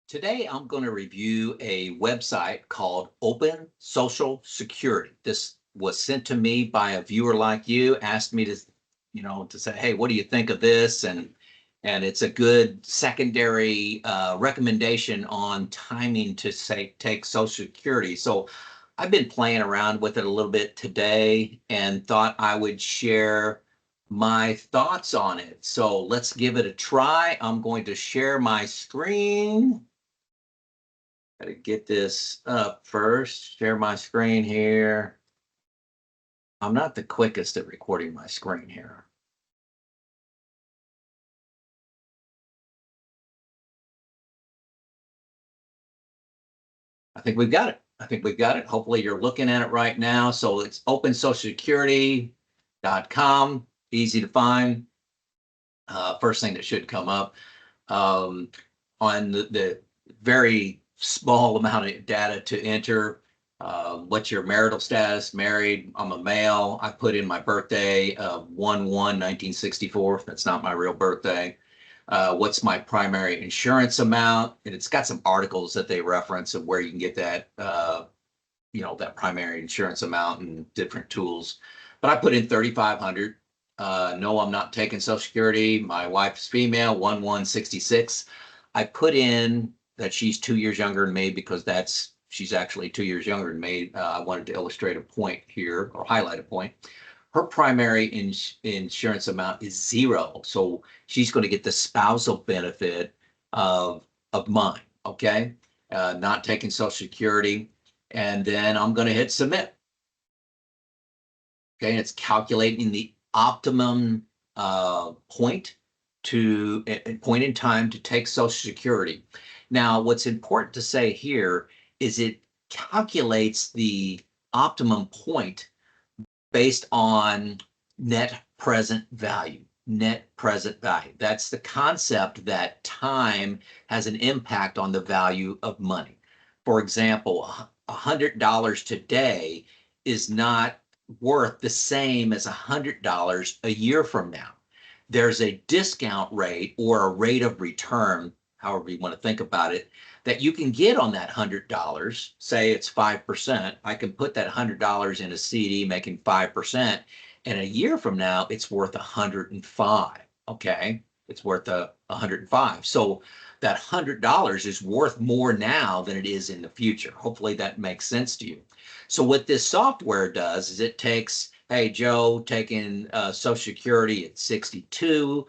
Today, I'm going to review a website called Open Social Security. This was sent to me by a viewer like you, asked me to say, hey, what do you think of this? And it's a good secondary recommendation on timing to take Social Security. So I've been playing around with it a little bit today and thought I would share my thoughts on it. So let's give it a try. I'm going to share my screen. Got to get this up first. Share my screen here. I'm not the quickest at recording my screen here. I think we've got it. I think we've got it. Hopefully you're looking at it right now. So it's opensocialsecurity.com. Easy to find. First thing that should come up. On the very small amount of data to enter. What's your marital status? Married. I'm a male. I put in my birthday of 1/1/1964. That's not my real birthday. What's my primary insurance amount? And it's got some articles that they reference of where you can get that, that primary insurance amount and different tools. But I put in 3,500. No, I'm not taking Social Security. My wife is female, 1/1/66. I put in that she's 2 years younger than me because she's actually 2 years younger than me. I wanted to illustrate a point here or highlight a point. Her primary insurance amount is 0. So she's going to get the spousal benefit of mine. Okay. Not taking Social Security. And then I'm going to hit submit. Okay. And it's calculating the optimum point in time to take Social Security. Now, what's important to say here is it calculates the optimum point based on net present value. Net present value. That's the concept that time has an impact on the value of money. For example, $100 today is not worth the same as $100 a year from now. There's a discount rate or a rate of return, however you want to think about it, that you can get on that $100. Say it's 5%. I can put that $100 in a CD making 5%. And a year from now, it's worth 105. Okay. It's worth 105. So that $100 is worth more now than it is in the future. Hopefully that makes sense to you. So what this software does is it takes, hey, Joe, taking Social Security at 62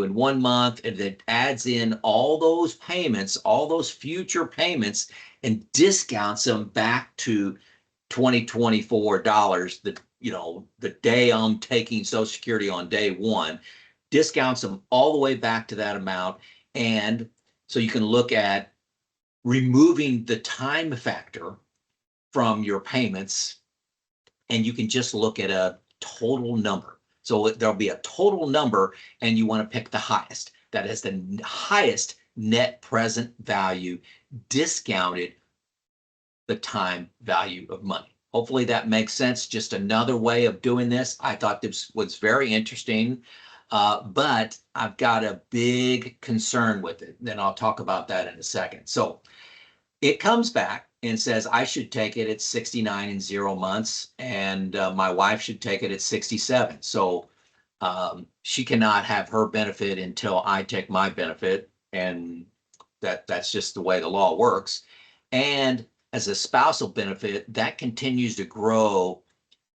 in 1 month, and it adds in all those payments, all those future payments, and discounts them back to 2024 dollars. The day I'm taking Social Security on day one, discounts them all the way back to that amount. And so you can look at removing the time factor from your payments, and you can just look at a total number. So there'll be a total number, and you want to pick the highest. That is the highest net present value discounted the time value of money. Hopefully that makes sense. Just another way of doing this. I thought this was very interesting, but I've got a big concern with it. Then I'll talk about that in a second. So it comes back and says I should take it at 69 and 0 months, and my wife should take it at 67. So she cannot have her benefit until I take my benefit, and that's just the way the law works. And as a spousal benefit, that continues to grow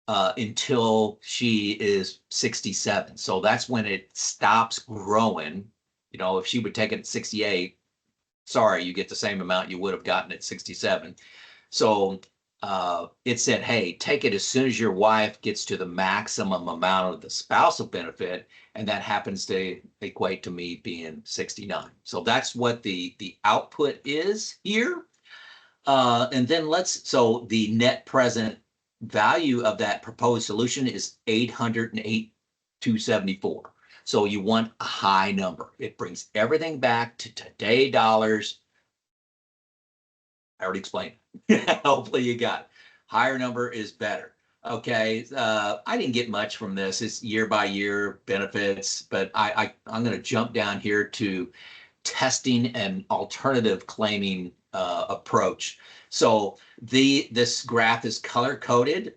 until she is 67. So that's when it stops growing. If she would take it at 68, sorry, you get the same amount you would have gotten at 67. So it said, hey, take it as soon as your wife gets to the maximum amount of the spousal benefit, and that happens to equate to me being 69. So that's what the output is here. And then so the net present value of that proposed solution is 808,274. So you want a high number. It brings everything back to today dollars. I already explained. Hopefully you got it. Higher number is better. Okay. I didn't get much from this. It's year by year benefits, but I'm going to jump down here to testing an alternative claiming approach. So this graph is color coded.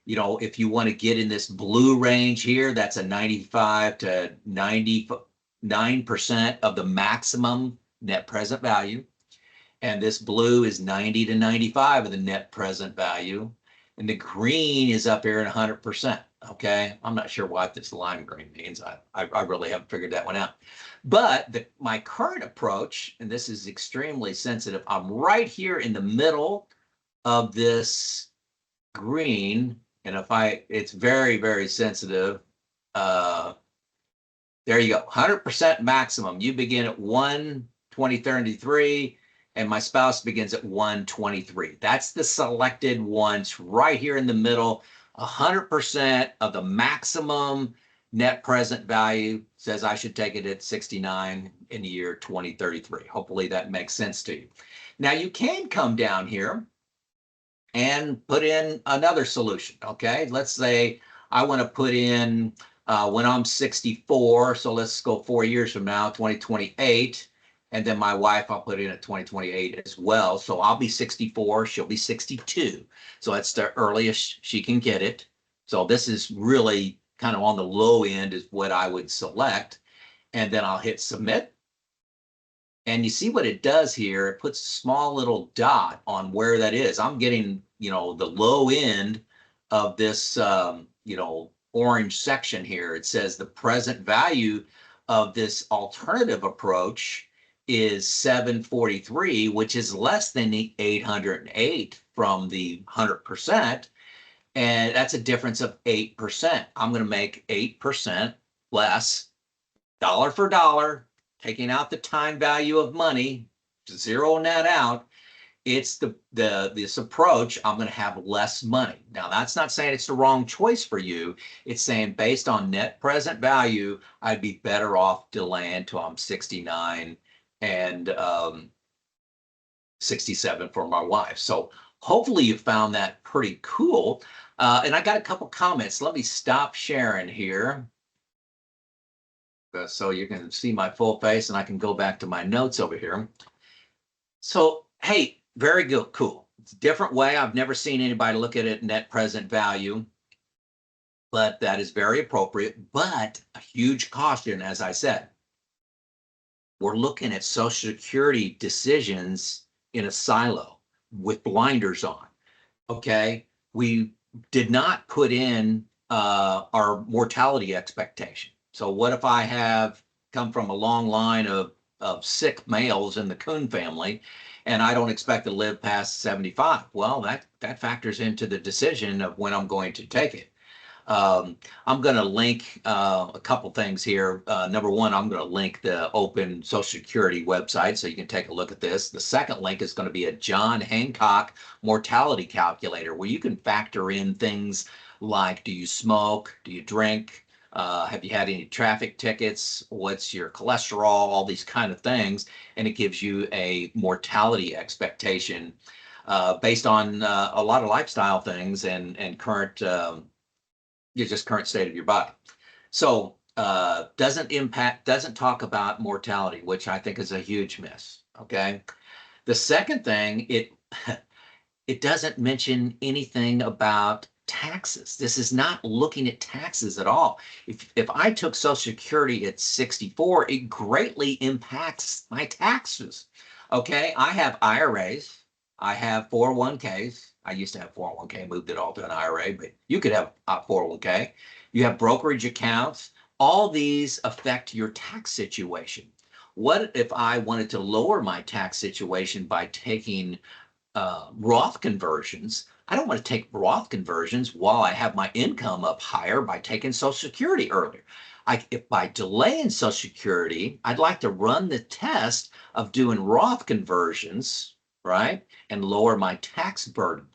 You know, if you want to get in this blue range here, that's a 95 to 99% of the maximum net present value. And this blue is 90 to 95 of the net present value. And the green is up here at 100%. Okay, I'm not sure what this lime green means. I really haven't figured that one out. But my current approach, and this is extremely sensitive, I'm right here in the middle of this green. And it's very, very sensitive. There you go, 100% maximum. You begin at 1/20/33, and my spouse begins at 1/23. That's the selected ones right here in the middle. 100% of the maximum net present value says I should take it at 69 in the year 2033. Hopefully that makes sense to you. Now you can come down here and put in another solution. Okay, let's say I want to put in when I'm 64, so let's go 4 years from now, 2028, and then my wife I'll put in at 2028 as well. So I'll be 64, she'll be 62. So that's the earliest she can get it. So this is really kind of on the low end is what I would select. And then I'll hit submit. And you see what it does here, it puts a small little dot on where that is. I'm getting, you know, the low end of this, you know, orange section here. It says the present value of this alternative approach is 743, which is less than the 808 from the 100%. And that's a difference of 8%. I'm going to make 8% less, dollar for dollar, taking out the time value of money, zeroing that out. It's this approach, I'm going to have less money. Now, that's not saying it's the wrong choice for you. It's saying based on net present value, I'd be better off delaying until I'm 69 and 67 for my wife. So hopefully you found that pretty cool. And I got a couple comments. Let me stop sharing here so you can see my full face and I can go back to my notes over here. So, hey, very good, cool. It's a different way. I've never seen anybody look at it net present value, but that is very appropriate. But a huge caution, as I said, we're looking at Social Security decisions in a silo with blinders on. Okay, we did not put in our mortality expectation. So what if I have come from a long line of sick males in the Coon family, and I don't expect to live past 75? Well, that factors into the decision of when I'm going to take it. I'm going to link a couple things here. Number one, I'm going to link the Open Social Security website so you can take a look at this. The second link is going to be a John Hancock mortality calculator where you can factor in things like, do you smoke? Do you drink? Have you had any traffic tickets? What's your cholesterol? All these kind of things. And it gives you a mortality expectation based on a lot of lifestyle things and current just current state of your body. So doesn't talk about mortality, which I think is a huge miss. Okay. The second thing, it doesn't mention anything about taxes. This is not looking at taxes at all. If I took Social Security at 64, it greatly impacts my taxes. Okay. I have IRAs. I have 401ks. I used to have 401k, moved it all to an IRA, but you could have a 401k. You have brokerage accounts. All these affect your tax situation. What if I wanted to lower my tax situation by taking Roth conversions? I don't want to take Roth conversions while I have my income up higher by taking Social Security earlier. If by delaying Social Security, I'd like to run the test of doing Roth conversions, right, and lower my tax burden.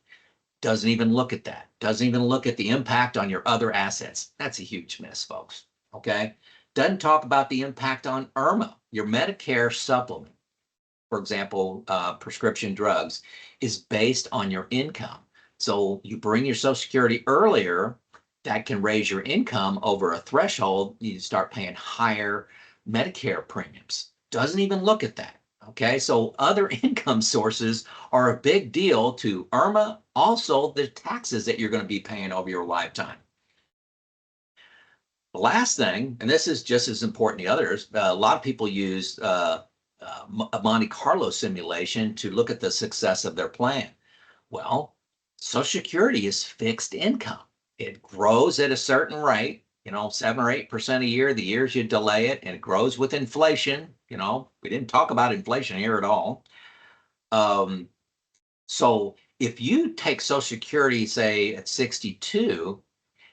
Doesn't even look at that. Doesn't even look at the impact on your other assets. That's a huge miss, folks. Okay. Doesn't talk about the impact on IRMA, your Medicare supplement. For example, prescription drugs is based on your income. So you bring your Social Security earlier, that can raise your income over a threshold. You start paying higher Medicare premiums. doesn't even look at that. Okay, so other income sources are a big deal to IRMA, also the taxes that you're going to be paying over your lifetime. The last thing, and this is just as important as the others, a lot of people use a Monte Carlo simulation to look at the success of their plan. Well, Social Security is fixed income. It grows at a certain rate, 7 or 8% a year, the years you delay it, and it grows with inflation. We didn't talk about inflation here at all. Um, so if you take Social Security, say at 62,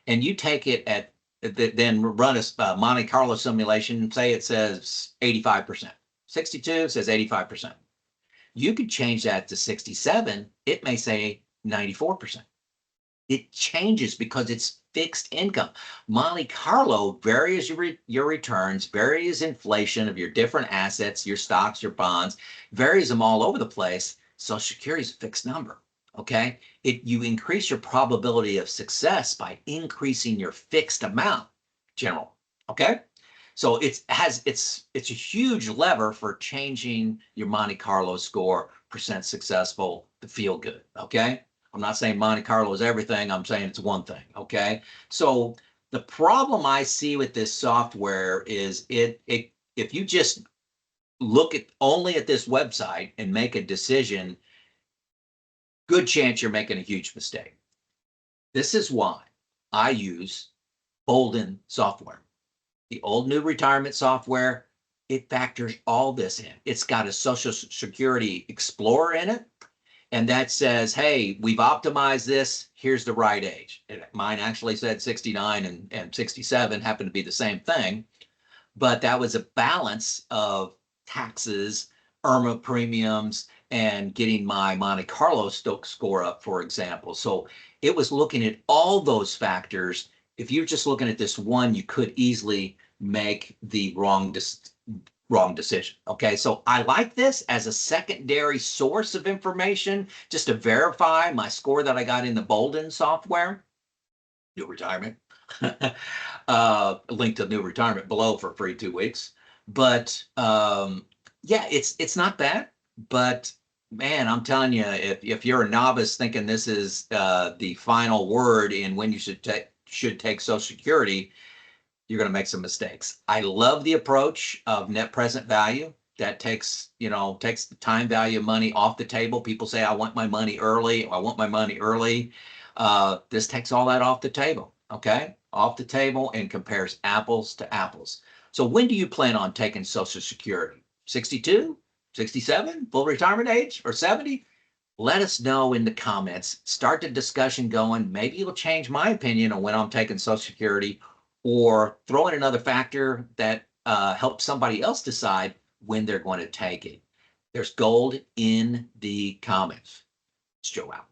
and you take it at then run a Monte Carlo simulation, say it says 85%. 62 says 85%. You could change that to 67. It may say 94%. It changes because it's fixed income. Monte Carlo varies your returns, varies inflation of your different assets, your stocks, your bonds, varies them all over the place. Social Security is a fixed number. Okay. You increase your probability of success by increasing your fixed amount, general. Okay. So it's a huge lever for changing your Monte Carlo score, percent successful, to feel good. Okay. I'm not saying Monte Carlo is everything. I'm saying it's one thing. Okay. So the problem I see with this software is if you just look at only at this website and make a decision, good chance you're making a huge mistake. This is why I use BOLDIN software. The old new retirement software, it factors all this in. It's got a Social Security Explorer in it. And that says, hey, we've optimized this. Here's the right age. Mine actually said 69 and 67 happened to be the same thing. But that was a balance of taxes, IRMA premiums, and getting my Monte Carlo score up, for example. So it was looking at all those factors. If you're just looking at this one, you could easily make the wrong decision. Okay, so I like this as a secondary source of information just to verify my score that I got in the BOLDIN software. New retirement. Link to new retirement below for free 2 weeks. But yeah, it's not bad. But man, I'm telling you, if you're a novice thinking this is the final word in when you should take Social Security, you're going to make some mistakes. I love the approach of net present value. That takes the time value of money off the table. People say, I want my money early. I want my money early. This takes all that off the table. Okay. Off the table and compares apples to apples. So when do you plan on taking Social Security? 62, 67, full retirement age, or 70? Let us know in the comments. Start the discussion going. Maybe it'll change my opinion on when I'm taking Social Security, or throw in another factor that helps somebody else decide when they're going to take it. There's gold in the comments. It's Joe out.